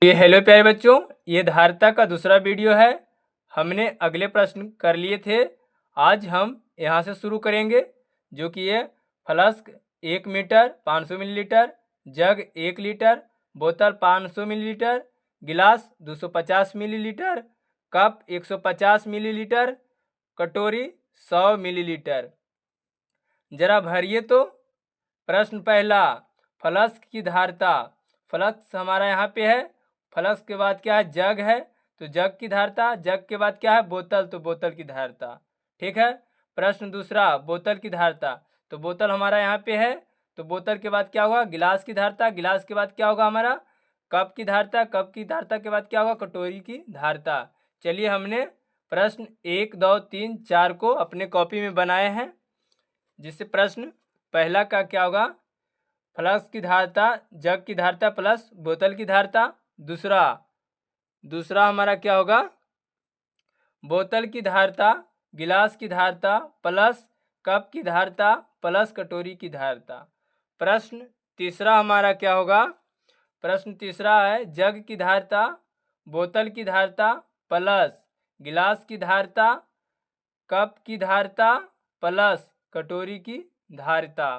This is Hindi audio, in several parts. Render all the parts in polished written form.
ये हेलो प्यारे बच्चों, ये धारिता का दूसरा वीडियो है। हमने अगले प्रश्न कर लिए थे। आज हम यहाँ से शुरू करेंगे, जो कि ये फ्लास्क 1 मीटर 500 मिलीलीटर, जग 1 लीटर, बोतल 500 मिलीलीटर, गिलास 250 मिलीलीटर, कप 150 मिलीलीटर, कटोरी 100 मिलीलीटर। जरा भरिए तो। प्रश्न पहला, फ्लास्क की धारिता। फ्लास्क हमारा यहाँ पे है। फ्लास्क के बाद क्या है? जग है, तो जग की धारिता। जग के बाद क्या है? बोतल, तो बोतल की धारिता। ठीक है। प्रश्न दूसरा, बोतल की धारिता। तो बोतल हमारा यहाँ पे है, तो बोतल के बाद क्या होगा? गिलास की धारिता। गिलास के बाद क्या होगा हमारा? कप की धारिता। कप की धारिता के बाद क्या होगा? कटोरी की धारिता। चलिए, हमने प्रश्न 1, 2, 3, 4 को अपने कॉपी में बनाए हैं। जिससे प्रश्न पहला का क्या होगा? फ्लास्क की धारिता, जग की धारिता प्लस बोतल की धारिता। दूसरा हमारा क्या होगा? बोतल की धारिता, गिलास की धारिता प्लस कप की धारिता प्लस कटोरी की धारिता। प्रश्न तीसरा हमारा क्या होगा? प्रश्न तीसरा है जग की धारिता, बोतल की धारिता प्लस गिलास की धारिता, कप की धारिता प्लस कटोरी की धारिता।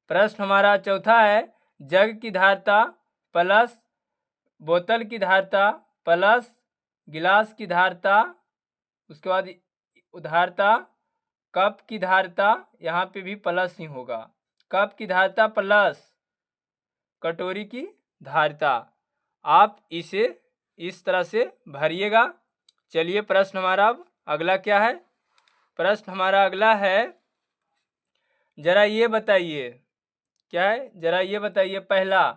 प्रश्न हमारा चौथा है जग की धारिता प्लस बोतल की धारिता प्लस गिलास की धारिता, उसके बाद धारिता, कप की धारिता, यहाँ पे भी प्लस ही होगा, कप की धारिता प्लस कटोरी की धारिता। आप इसे इस तरह से भरिएगा। चलिए, प्रश्न हमारा अब अगला क्या है? प्रश्न हमारा अगला है, जरा ये बताइए क्या है? जरा ये बताइए। पहला,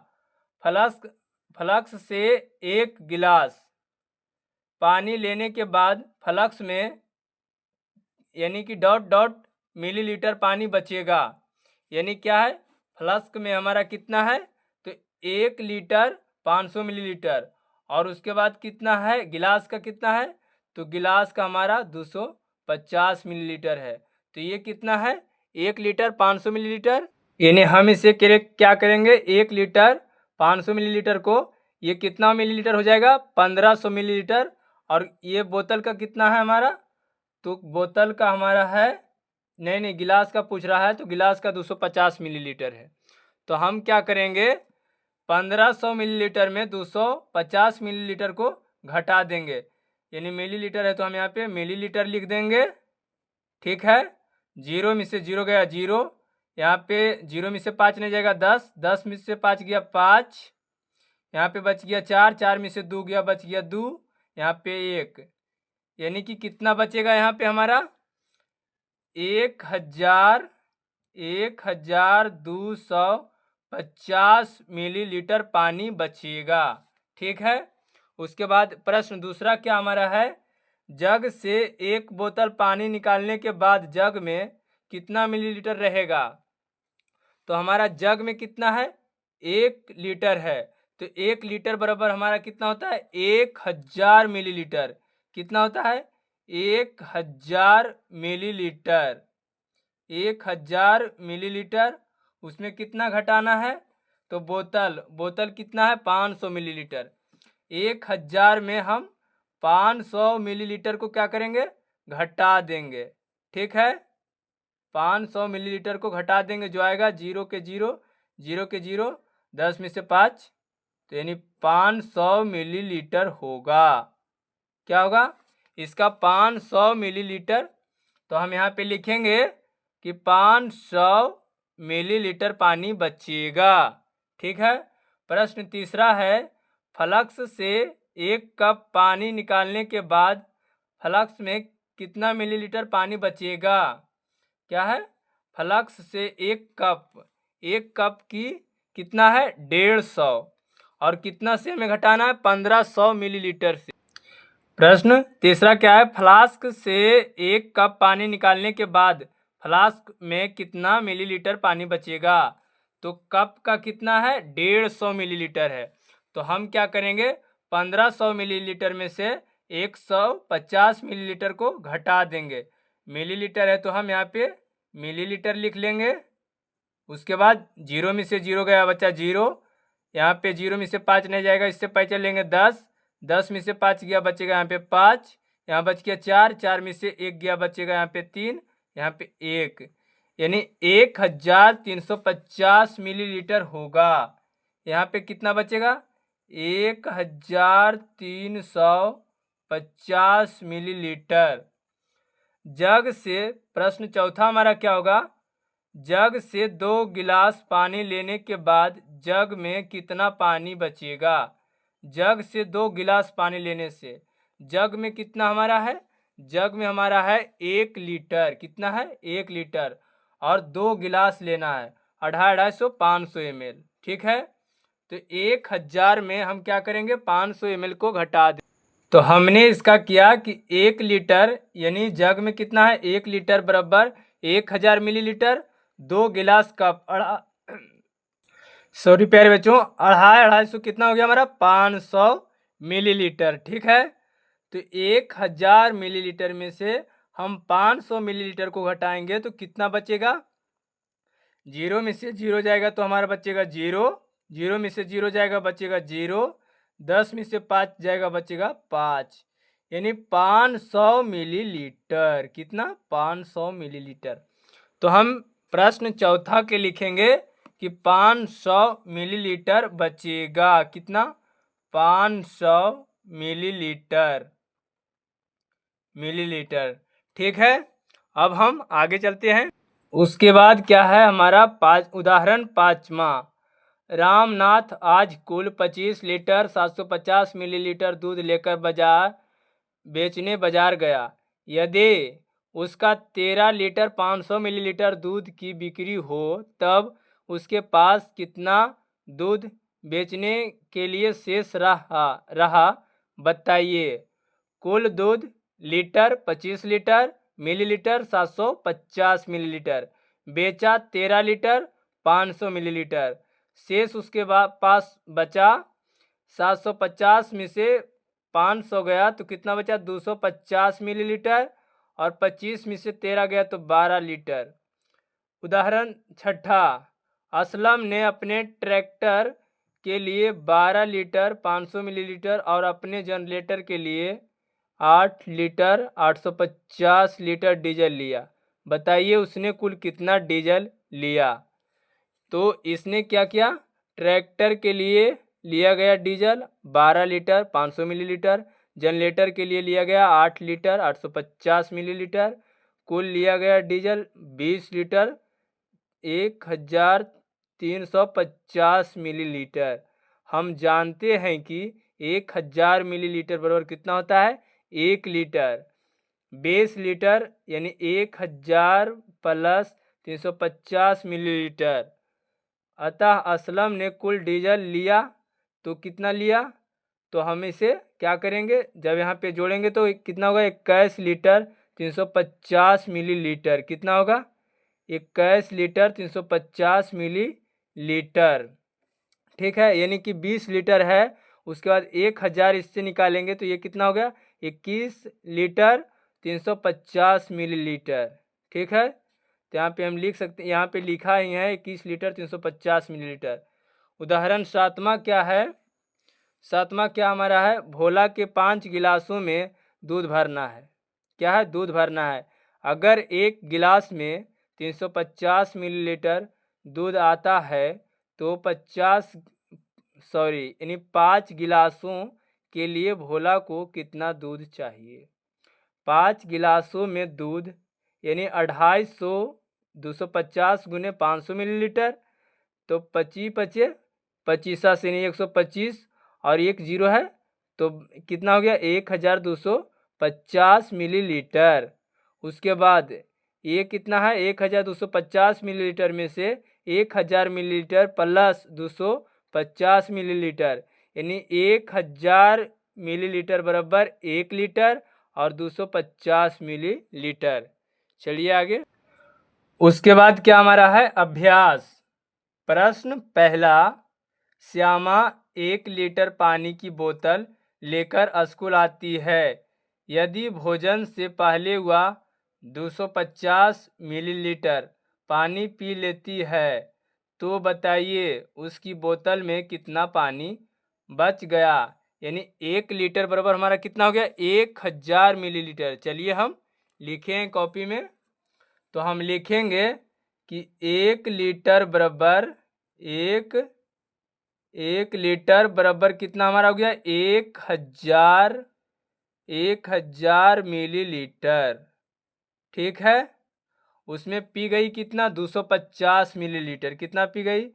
फ्लास्क से 1 गिलास पानी लेने के बाद फ्लास्क में यानी कि ... मिलीलीटर पानी बचेगा। यानी क्या है? फ्लास्क में हमारा कितना है? तो 1 लीटर 500 मिलीलीटर, और उसके बाद कितना है? गिलास का कितना है? तो गिलास का हमारा 250 मिलीलीटर है। तो ये कितना है? 1 लीटर 500 मिलीलीटर। यानी हम इसे क्या करेंगे? 1 लीटर 500 मिलीलीटर को ये कितना मिलीलीटर हो जाएगा? 1500 मिलीलीटर। और ये बोतल का कितना है हमारा? तो बोतल का हमारा है, नहीं, गिलास का पूछ रहा है, तो गिलास का 250 मिलीलीटर है। तो हम क्या करेंगे? 1500 मिलीलीटर में 250 मिलीलीटर को घटा देंगे। यानी मिलीलीटर है तो हम यहाँ पे मिलीलीटर लिख देंगे। ठीक है। 0 में से 0 गया 0, यहाँ पे 0 में से 5 नहीं जाएगा 10, 10 में से 5 गया 5, यहाँ पे बच गया 4, 4 में से 2 गया, बच गया 2, यहाँ पे 1। यानी कि कितना बचेगा यहाँ पे हमारा? 1250 मिलीलीटर पानी बचेगा। ठीक है। उसके बाद प्रश्न दूसरा क्या हमारा है? जग से 1 बोतल पानी निकालने के बाद जग में कितना मिलीलीटर रहेगा? तो हमारा जग में कितना है? 1 लीटर है, तो 1 लीटर बराबर हमारा कितना होता है? 1000 मिलीलीटर। कितना होता है? 1000 मिलीलीटर। 1000 मिलीलीटर। उसमें कितना घटाना है? तो बोतल कितना है? 500 मिलीलीटर। 1000 में हम 500 मिलीलीटर को क्या करेंगे? घटा देंगे। ठीक है। 500 मिलीलीटर को घटा देंगे, जो आएगा 0 के 0, 0 के 0, 10 में से 5, तो यानी 500 मिलीलीटर होगा। क्या होगा? इसका 500 मिलीलीटर। तो हम यहाँ पे लिखेंगे कि 500 मिलीलीटर पानी बचेगा। ठीक है। प्रश्न तीसरा है, फ्लास्क से 1 कप पानी निकालने के बाद फ्लास्क में कितना मिलीलीटर पानी बचेगा? क्या है? फ्लास्क से 1 कप की कितना है? 150, और कितना से हमें घटाना है? 1500 मिलीलीटर से। प्रश्न तीसरा क्या है? फ्लास्क से 1 कप पानी निकालने के बाद फ्लास्क में कितना मिलीलीटर पानी बचेगा? तो कप का कितना है? 150 मिलीलीटर है। तो हम क्या करेंगे? 1500 मिलीलीटर में से 150 मिलीलीटर को घटा देंगे। मिलीलीटर है तो हम यहाँ पे मिलीलीटर लिख लेंगे। उसके बाद 0 में से 0 गया, बच्चा 0, यहाँ पे 0 में से 5 नहीं जाएगा, इससे पहले लेंगे 10, 10 में से 5 गया बचेगा यहाँ पे 5, यहाँ बच गया 4, 4 में से 1 गया बचेगा यहाँ पे 3, यहाँ पे 1, यानी 1350 मिलीलीटर होगा। यहाँ पे कितना बचेगा? 1350 मिलीलीटर। जग से, प्रश्न चौथा हमारा क्या होगा? जग से 2 गिलास पानी लेने के बाद जग में कितना पानी बचेगा? जग से 2 गिलास पानी लेने से जग में कितना हमारा है? जग में हमारा है 1 लीटर। कितना है? 1 लीटर। और 2 गिलास लेना है, 250 500 ml। ठीक है, तो 1000 में हम क्या करेंगे? 500 ml को घटा दें। तो हमने इसका किया कि 1 लीटर यानी जग में कितना है? 1 लीटर बराबर 1000 मिलीलीटर। 2 गिलास का सॉरी प्यारे बच्चों, 250 कितना हो गया हमारा? 500 मिलीलीटर। ठीक है, तो 1000 मिलीलीटर में से हम 500 मिलीलीटर को घटाएंगे तो कितना बचेगा? 0 में से 0 जाएगा तो हमारा बचेगा 0, 0 में से 0 जाएगा बचेगा 0, 10 में से 5 जाएगा बचेगा 5, यानी 500 मिलीलीटर। कितना? 500 मिलीलीटर। तो हम प्रश्न चौथा के लिखेंगे कि 500 मिलीलीटर बचेगा। कितना? 500 मिलीलीटर। ठीक है, अब हम आगे चलते हैं। उसके बाद क्या है हमारा? उदाहरण 5वां। रामनाथ आज कुल 25 लीटर 750 मिलीलीटर दूध लेकर बेचने बाजार गया। यदि उसका 13 लीटर 500 मिलीलीटर दूध की बिक्री हो तब उसके पास कितना दूध बेचने के लिए शेष रहा बताइए। कुल दूध लीटर 25 लीटर, मिलीलीटर 750 मिलीलीटर, बेचा 13 लीटर 500 मिलीलीटर, शेष उसके पास बचा 750 में से 500 गया तो कितना बचा? 250 मिलीलीटर, और 25 में से 13 गया तो 12 लीटर। उदाहरण 6, असलम ने अपने ट्रैक्टर के लिए 12 लीटर 500 मिलीलीटर और अपने जनरेटर के लिए 8 लीटर 850 लीटर डीजल लिया। बताइए उसने कुल कितना डीजल लिया। तो इसने क्या किया? ट्रैक्टर के लिए लिया गया डीजल 12 लीटर 500 मिलीलीटर, जनरेटर के लिए लिया गया 8 लीटर 850 मिलीलीटर, कुल लिया गया डीजल 20 लीटर 1350 मिलीलीटर। हम जानते हैं कि 1000 मिलीलीटर बराबर कितना होता है? 1 लीटर। 20 लीटर यानी 1000 प्लस 350 मिलीलीटर। अतः असलम ने कुल डीजल लिया तो कितना लिया? तो हम इसे क्या करेंगे? जब यहाँ पे जोड़ेंगे तो कितना होगा? 21 लीटर 350 मिलीलीटर। कितना होगा? 21 लीटर 350 मिलीलीटर। ठीक है, यानी कि 20 लीटर है, उसके बाद 1000 इससे निकालेंगे तो ये कितना हो गया? 21 लीटर 350 मिलीलीटर। ठीक है, तो यहाँ पे हम लिख सकते हैं, यहाँ पे लिखा ही है 21 लीटर 350 मिलीलीटर। उदाहरण 7वां क्या है? 7वां क्या हमारा है? भोला के 5 गिलासों में दूध भरना है। क्या है? दूध भरना है। अगर एक गिलास में 350 मिलीलीटर दूध आता है तो 5 गिलासों के लिए भोला को कितना दूध चाहिए? 5 गिलासों में दूध यानी 250 250 गुने 500 मिलीलीटर, तो 25 25 यानी 125 और 1 0 है तो कितना हो गया? 1250 मिलीलीटर। उसके बाद ये कितना है? 1250 मिलीलीटर में से 1000 मिलीलीटर प्लस 250 मिलीलीटर यानी 1000 मिलीलीटर बराबर 1 लीटर और 250 मिलीलीटर। चलिए आगे। उसके बाद क्या हमारा है? अभ्यास। प्रश्न पहला, श्यामा 1 लीटर पानी की बोतल लेकर स्कूल आती है। यदि भोजन से पहले वह 250 मिलीलीटर पानी पी लेती है तो बताइए उसकी बोतल में कितना पानी बच गया। यानी 1 लीटर बराबर हमारा कितना हो गया, 1000 मिलीलीटर। चलिए हम लिखें कॉपी में। तो हम लिखेंगे कि 1 लीटर बराबर एक लीटर बराबर कितना हमारा हो गया, 1000 मिलीलीटर। ठीक है, उसमें पी गई कितना, 250 मिलीलीटर। कितना पी गई,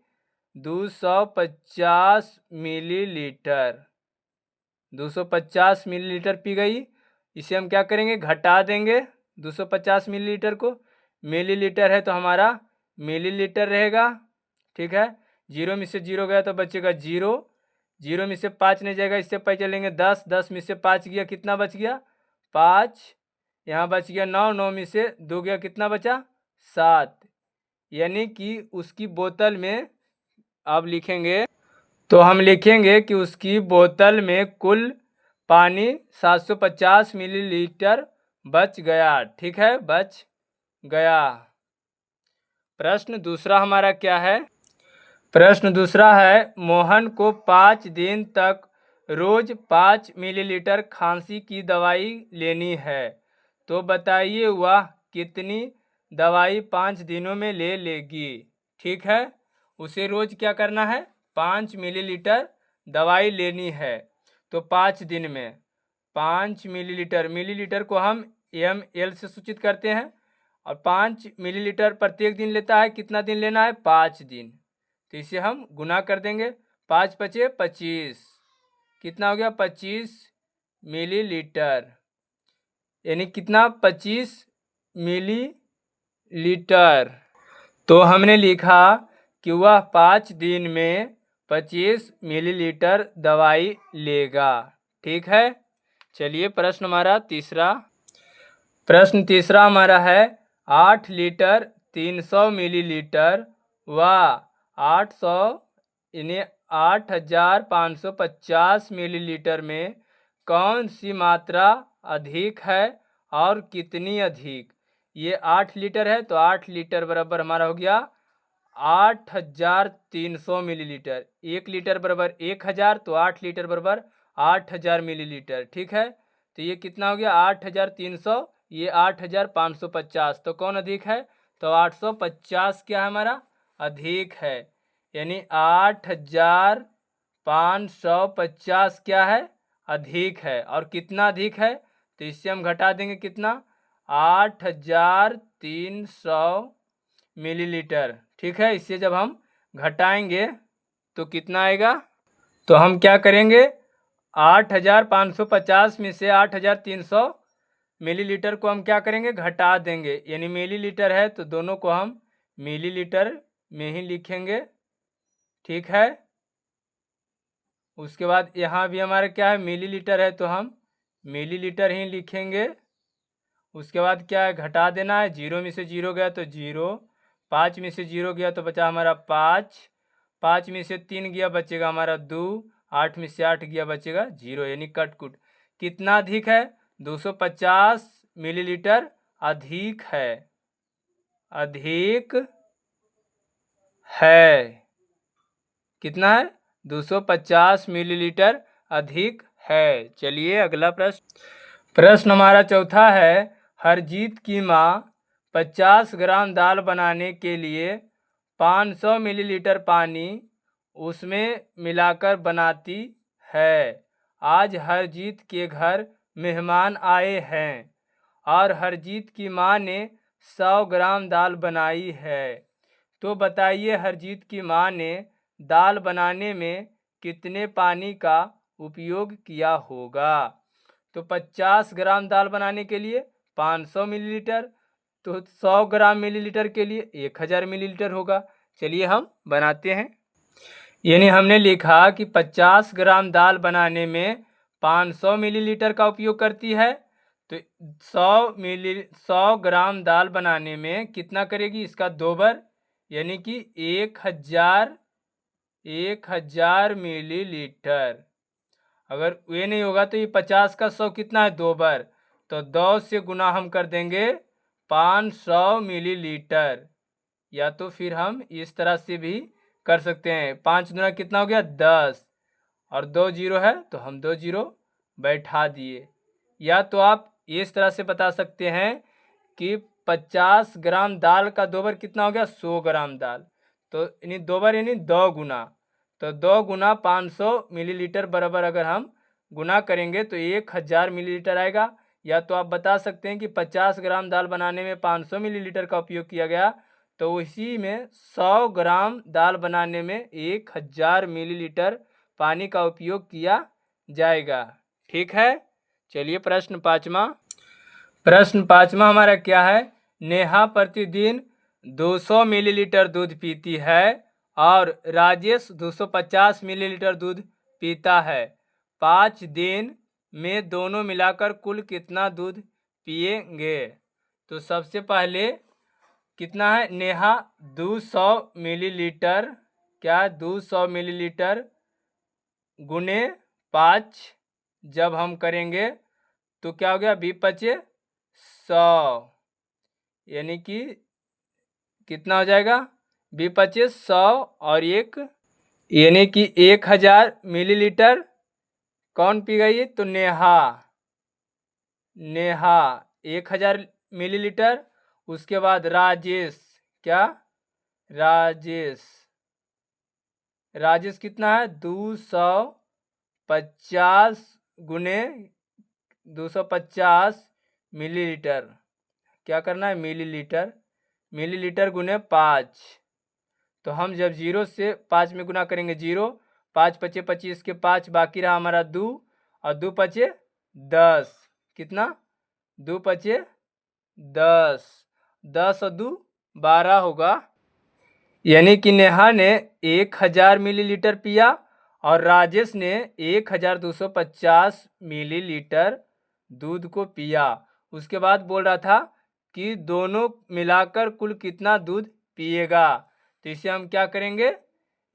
250 मिलीलीटर। 250 मिलीलीटर पी गई। इसे हम क्या करेंगे, घटा देंगे 250 मिलीलीटर को। मिलीलीटर है तो हमारा मिलीलीटर रहेगा। ठीक है, 0 में से 0 गया तो बचेगा 0। 0 में से 5 नहीं जाएगा, इससे पै चलेंगे 10। 10 में से 5 गया, कितना बच गया, 5। यहाँ बच गया 9। 9 में से 2 गया, कितना बचा, 7। यानी कि उसकी बोतल में, अब लिखेंगे तो हम लिखेंगे कि उसकी बोतल में कुल पानी 750 मिलीलीटर बच गया। ठीक है, बच गया। प्रश्न दूसरा हमारा क्या है, प्रश्न दूसरा है, मोहन को 5 दिन तक रोज 5 मिलीलीटर खांसी की दवाई लेनी है। तो बताइए वह कितनी दवाई 5 दिनों में ले लेगी। ठीक है, उसे रोज क्या करना है, 5 मिलीलीटर दवाई लेनी है। तो 5 दिन में 5 मिलीलीटर, मिलीलीटर को हम ml से सूचित करते हैं। और 5 मिलीलीटर प्रत्येक दिन लेता है, कितना दिन लेना है, 5 दिन। तो इसे हम गुना कर देंगे, 5 पचे 25, कितना हो गया, 25 मिलीलीटर। यानी कितना, 25 मिलीलीटर। तो हमने लिखा कि वह 5 दिन में 25 मिलीलीटर दवाई लेगा। ठीक है, चलिए प्रश्न हमारा तीसरा। प्रश्न तीसरा हमारा है, 8 लीटर 300 मिलीलीटर व 800 यानी 8550 मिलीलीटर में कौन सी मात्रा अधिक है और कितनी अधिक। ये 8 लीटर है तो 8 लीटर बराबर हमारा हो गया 8300 मिलीलीटर। 1 लीटर बराबर 1000, तो 8 लीटर बराबर 8000 मिलीलीटर। ठीक है, तो ये कितना हो गया, 8300, ये 8550। तो कौन अधिक है, तो 850 क्या है हमारा, अधिक है। यानी 8550 क्या है, अधिक है। और कितना अधिक है, तो इससे हम घटा देंगे कितना, 8300 मिलीलीटर। ठीक है, इससे जब हम घटाएंगे तो कितना आएगा, तो हम क्या करेंगे, 8550 में से 8300 मिलीलीटर को हम क्या करेंगे, घटा देंगे। यानी मिलीलीटर है तो दोनों को हम मिलीलीटर में ही लिखेंगे। ठीक है, उसके बाद यहाँ भी हमारा क्या है, मिलीलीटर है तो हम मिलीलीटर ही लिखेंगे। उसके बाद क्या है, घटा देना है। 0 में से 0 गया तो 0, 5 में से 0 गया तो बचा हमारा 5, 5 में से 3 गया बचेगा हमारा 2, 8 में से 8 गया बचेगा 0। यानी कट कुट कितना अधिक है, 250 मिलीलीटर अधिक है, अधिक है। कितना है, 250 मिलीलीटर अधिक है। चलिए अगला प्रश्न। प्रश्न हमारा चौथा है, हरजीत की माँ 50 ग्राम दाल बनाने के लिए 500 मिलीलीटर पानी उसमें मिलाकर बनाती है। आज हरजीत के घर मेहमान आए हैं और हरजीत की माँ ने 100 ग्राम दाल बनाई है। तो बताइए हरजीत की माँ ने दाल बनाने में कितने पानी का उपयोग किया होगा। तो 50 ग्राम दाल बनाने के लिए 500 मिलीलीटर, तो 100 ग्राम मिलीलीटर के लिए 1000 मिलीलीटर होगा। चलिए हम बनाते हैं। यानी हमने लिखा कि 50 ग्राम दाल बनाने में 500 मिलीलीटर का उपयोग करती है। तो 100 ग्राम दाल बनाने में कितना करेगी, इसका 2 बार, यानी कि 1000 मिलीलीटर। अगर ये नहीं होगा तो ये 50 का 100 कितना है, 2 बार, तो 2 से गुना हम कर देंगे 500 मिलीलीटर। या तो फिर हम इस तरह से भी कर सकते हैं। 5 दूना कितना हो गया 10 और 2 जीरो है तो हम 2 जीरो बैठा दिए। या तो आप इस तरह से बता सकते हैं कि 50 ग्राम दाल का 2 बार कितना हो गया 100 ग्राम दाल, तो यानी 2 बार यानी 2 गुना, तो 2 गुना 500 मिलीलीटर बराबर अगर हम गुना करेंगे तो 1000 मिलीलीटर आएगा। या तो आप बता सकते हैं कि 50 ग्राम दाल बनाने में 500 मिलीलीटर का उपयोग किया गया, तो उसी में 100 ग्राम दाल बनाने में 1000 मिलीलीटर पानी का उपयोग किया जाएगा। ठीक है, चलिए प्रश्न पाँचवा। प्रश्न पाँचवा हमारा क्या है, नेहा प्रतिदिन 200 मिलीलीटर दूध पीती है और राजेश 250 मिलीलीटर दूध पीता है। 5 दिन में दोनों मिलाकर कुल कितना दूध पिएंगे। तो सबसे पहले कितना है, नेहा 200 मिलीलीटर, क्या 200 मिलीलीटर गुने 5 जब हम करेंगे तो क्या हो गया 2×5=100, यानी कि कितना हो जाएगा 2×5=100 और एक यानी कि 1000 मिलीलीटर कौन पी गई, तो नेहा 1000 मिलीलीटर। उसके बाद राजेश, क्या राजेश कितना है 250 गुने 250 मिलीलीटर, क्या करना है मिलीलीटर गुने 5। तो हम जब 0 से 5 में गुना करेंगे 0, 5×5=25 के 5 बाकी रहा हमारा 2 और 2×5=10, कितना 2×5=10, 10 और 2 12 होगा। यानी कि नेहा ने 1000 मिलीलीटर पिया और राजेश ने 1250 मिलीलीटर दूध को पिया। उसके बाद बोल रहा था कि दोनों मिलाकर कुल कितना दूध पिएगा। तो इसे हम क्या करेंगे,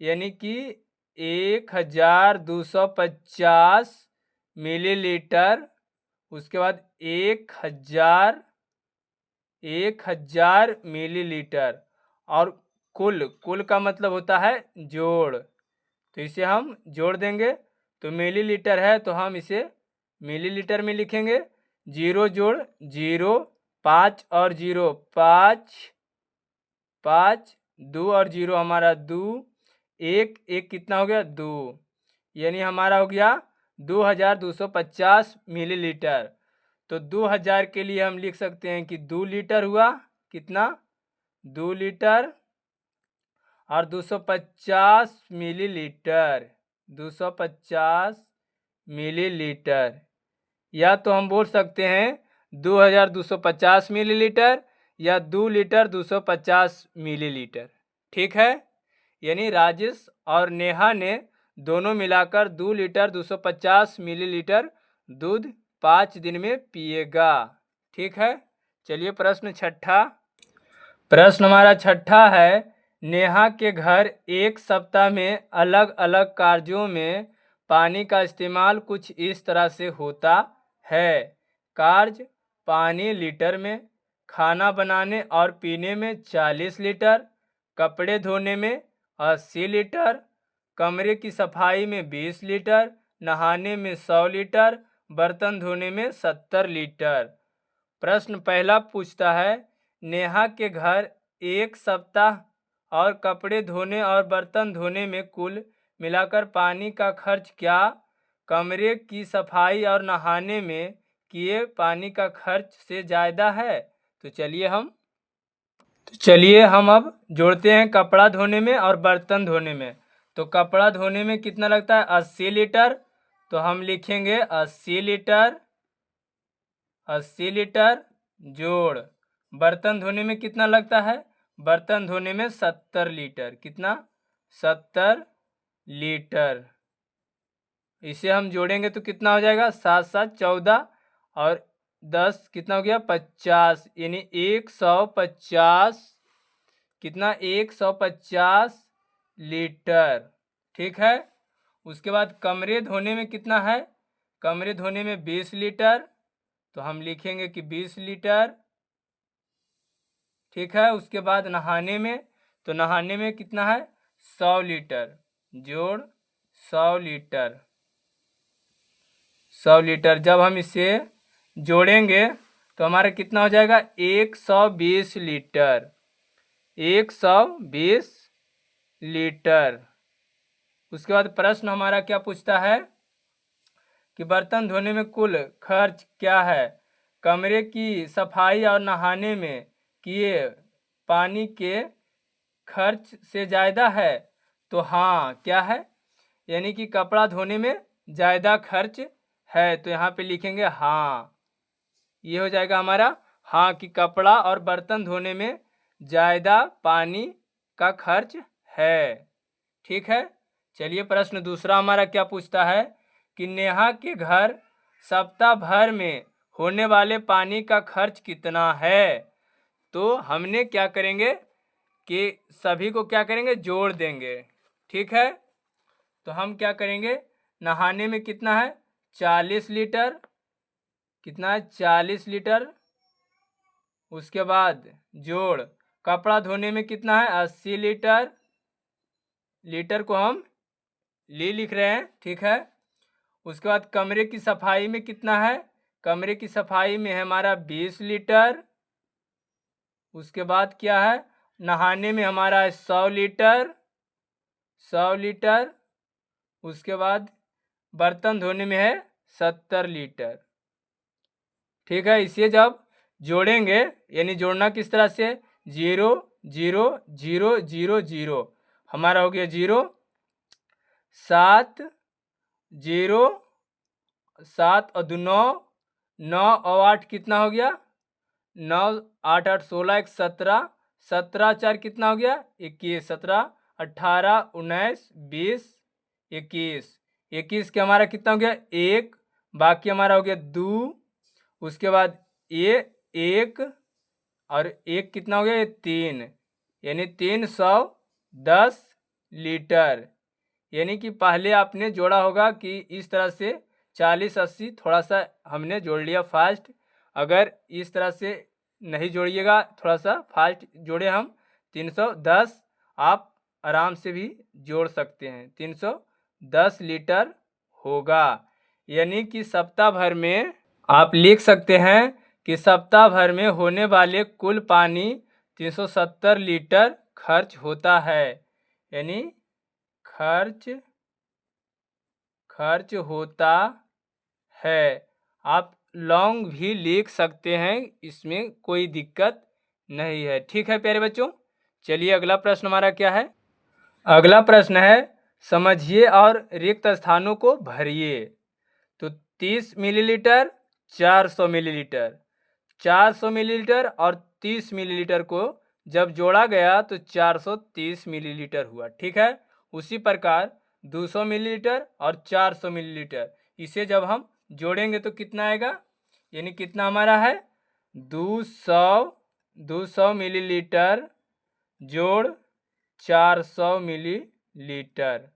यानी कि 1250 मिलीलीटर, उसके बाद 1000 मिलीलीटर और कुल का मतलब होता है जोड़, तो इसे हम जोड़ देंगे। तो मिलीलीटर है तो हम इसे मिलीलीटर में लिखेंगे। 0 जोड़ 0, 5 और 0 5, 2 और 0 हमारा 2, एक कितना हो गया 2, यानी हमारा हो गया 2250 मिलीलीटर। तो 2000 के लिए हम लिख सकते हैं कि 2 लीटर हुआ, कितना 2 लीटर और 250 मिलीलीटर, 250 मिलीलीटर। या तो हम बोल सकते हैं 2250 मिलीलीटर या 2 लीटर 250 मिलीलीटर। ठीक है, यानी राजेश और नेहा ने दोनों मिलाकर 2 लीटर 250 मिलीलीटर दूध 5 दिन में पिएगा। ठीक है, चलिए प्रश्न छठा। प्रश्न हमारा छठा है, नेहा के घर एक सप्ताह में अलग अलग कार्यों में पानी का इस्तेमाल कुछ इस तरह से होता है। कार्य पानी लीटर में, खाना बनाने और पीने में 40 लीटर, कपड़े धोने में 80 लीटर, कमरे की सफाई में 20 लीटर, नहाने में 100 लीटर, बर्तन धोने में 70 लीटर। प्रश्न पहला पूछता है, नेहा के घर एक सप्ताह और कपड़े धोने और बर्तन धोने में कुल मिलाकर पानी का खर्च क्या कमरे की सफाई और नहाने में किए पानी का खर्च से ज़्यादा है। तो चलिए हम अब जोड़ते हैं कपड़ा धोने में और बर्तन धोने में। तो कपड़ा धोने में कितना लगता है 80 लीटर, तो हम लिखेंगे 80 लीटर जोड़ बर्तन धोने में कितना लगता है, बर्तन धोने में 70 लीटर, कितना 70 लीटर। इसे हम जोड़ेंगे तो कितना हो जाएगा 7 7 14 और 10 कितना हो गया 50, यानी 150, कितना 150 लीटर। ठीक है, उसके बाद कमरे धोने में कितना है, कमरे धोने में 20 लीटर, तो हम लिखेंगे कि 20 लीटर। ठीक है, उसके बाद नहाने में, तो नहाने में कितना है 100 लीटर, जोड़ 100 लीटर, 100 लीटर। जब हम इसे जोड़ेंगे तो हमारा कितना हो जाएगा? 120 लीटर, 120 लीटर। उसके बाद प्रश्न हमारा क्या पूछता है कि बर्तन धोने में कुल खर्च क्या है? कमरे की सफाई और नहाने में किए पानी के खर्च से ज़्यादा है? तो हाँ, क्या है? यानी कि कपड़ा धोने में ज़्यादा खर्च है, तो यहाँ पे लिखेंगे हाँ। ये हो जाएगा हमारा हाँ कि कपड़ा और बर्तन धोने में ज़्यादा पानी का खर्च है। ठीक है, चलिए प्रश्न दूसरा हमारा क्या पूछता है कि नेहा के घर सप्ताह भर में होने वाले पानी का खर्च कितना है? तो हमने क्या करेंगे कि सभी को क्या करेंगे? जोड़ देंगे। ठीक है, तो हम क्या करेंगे? नहाने में कितना है? 40 लीटर, कितना है? 40 लीटर। उसके बाद जोड़ कपड़ा धोने में कितना है? 80 लीटर, लीटर को हम लिख रहे हैं। ठीक है, उसके बाद कमरे की सफाई में कितना है? कमरे की सफाई में है हमारा 20 लीटर। उसके बाद क्या है? नहाने में हमारा है 100 लीटर, 100 लीटर। उसके बाद बर्तन धोने में है 70 लीटर। ठीक है, इसे जब जोड़ेंगे, यानी जोड़ना किस तरह से? 0 0 0 0 0, हमारा हो गया 0, 7 0 7 और 2 9, 9 और 8 कितना हो गया? 9 8 8 16 1 17, 17 4 कितना हो गया? 21, 17 18 19 20 21, 21 के हमारा कितना हो गया? 1, बाकी हमारा हो गया 2। उसके बाद ये 1 और 1 कितना हो गया? ये 3, यानी 310 लीटर। यानी कि पहले आपने जोड़ा होगा कि इस तरह से 40 80 थोड़ा सा हमने जोड़ लिया फास्ट। अगर इस तरह से नहीं जोड़िएगा, थोड़ा सा फास्ट जोड़े हम, 310 आप आराम से भी जोड़ सकते हैं। 310 लीटर होगा। यानी कि सप्ताह भर में आप लिख सकते हैं कि सप्ताह भर में होने वाले कुल पानी 370 लीटर खर्च होता है। यानी खर्च होता है। आप लॉन्ग भी लिख सकते हैं, इसमें कोई दिक्कत नहीं है। ठीक है प्यारे बच्चों, चलिए अगला प्रश्न हमारा क्या है? अगला प्रश्न है समझिए और रिक्त स्थानों को भरिए। तो 30 मिलीलीटर, 400 मिलीलीटर, 400 मिलीलीटर और 30 मिलीलीटर को जब जोड़ा गया तो 430 मिलीलीटर हुआ। ठीक है, उसी प्रकार 200 मिलीलीटर और 400 मिलीलीटर, इसे जब हम जोड़ेंगे तो कितना आएगा? यानी कितना हमारा है? 200 मिलीलीटर जोड़ 400 मिलीलीटर।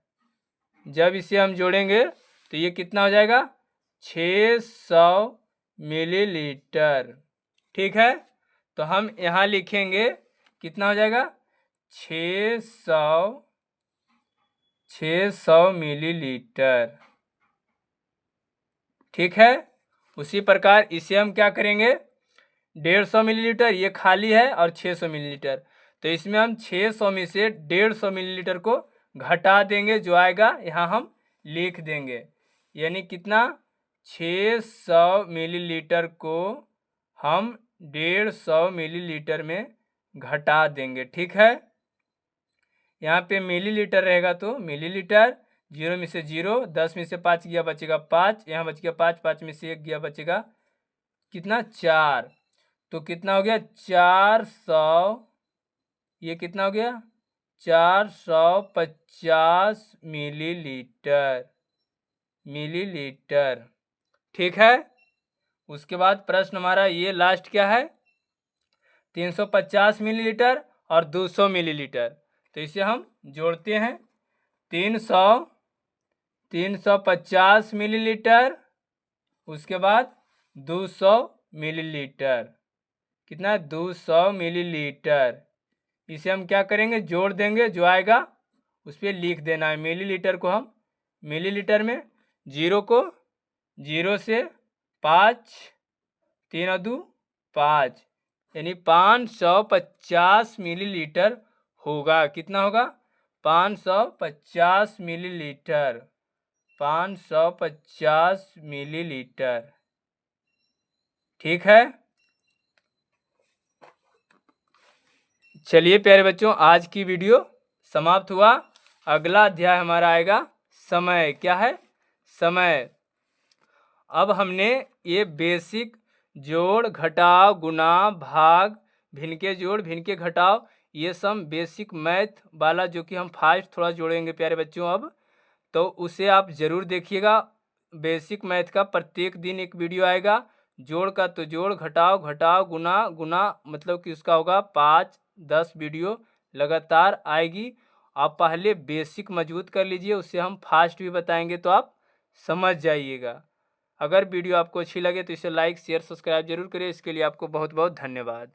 जब इसे हम जोड़ेंगे तो ये कितना हो जाएगा? 600 मिलीलीटर। ठीक है, तो हम यहाँ लिखेंगे कितना हो जाएगा? 600 मिलीलीटर। ठीक है, उसी प्रकार इसे हम क्या करेंगे? 150 मिलीलीटर ये खाली है और 600 मिलीलीटर, तो इसमें हम 600 में से 150 मिलीलीटर को घटा देंगे, जो आएगा यहाँ हम लिख देंगे। यानी कितना? 600 मिलीलीटर को हम 150 मिलीलीटर में घटा देंगे। ठीक है, यहाँ पे मिलीलीटर रहेगा तो मिलीलीटर, 0 में से 0, 10 में से 5 गया बचेगा 5, यहाँ बच गया 5, 5 में से 1 गया बचेगा कितना? 4। तो कितना हो गया? 400, ये कितना हो गया? 450 मिलीलीटर। ठीक है, उसके बाद प्रश्न हमारा ये लास्ट क्या है? 350 मिलीलीटर और 200 मिलीलीटर, तो इसे हम जोड़ते हैं। 350 मिलीलीटर, उसके बाद 200 मिलीलीटर, कितना है? 200 मिलीलीटर। इसे हम क्या करेंगे? जोड़ देंगे, जो आएगा उस पर लिख देना है। मिलीलीटर को हम मिलीलीटर में, 0 को 0 से 5, 3 और 2 5, यानी 550 मिलीलीटर होगा। कितना होगा? 550 मिलीलीटर, 550 मिलीलीटर। ठीक है। चलिए प्यारे बच्चों, आज की वीडियो समाप्त हुआ। अगला अध्याय हमारा आएगा समय। क्या है? समय। अब हमने ये बेसिक जोड़, घटाव, गुणा, भाग, भिन्न के जोड़, भिन्न के घटाव, ये सब बेसिक मैथ वाला जो कि हम फास्ट थोड़ा जोड़ेंगे प्यारे बच्चों अब, तो उसे आप ज़रूर देखिएगा। बेसिक मैथ का प्रत्येक दिन एक वीडियो आएगा। जोड़ का तो जोड़, घटाव घटाव, गुना गुना, मतलब कि उसका होगा 5-10 वीडियो लगातार आएगी। आप पहले बेसिक मजबूत कर लीजिए, उससे हम फास्ट भी बताएंगे तो आप समझ जाइएगा। अगर वीडियो आपको अच्छी लगे तो इसे लाइक शेयर सब्सक्राइब जरूर करिए। इसके लिए आपको बहुत बहुत धन्यवाद।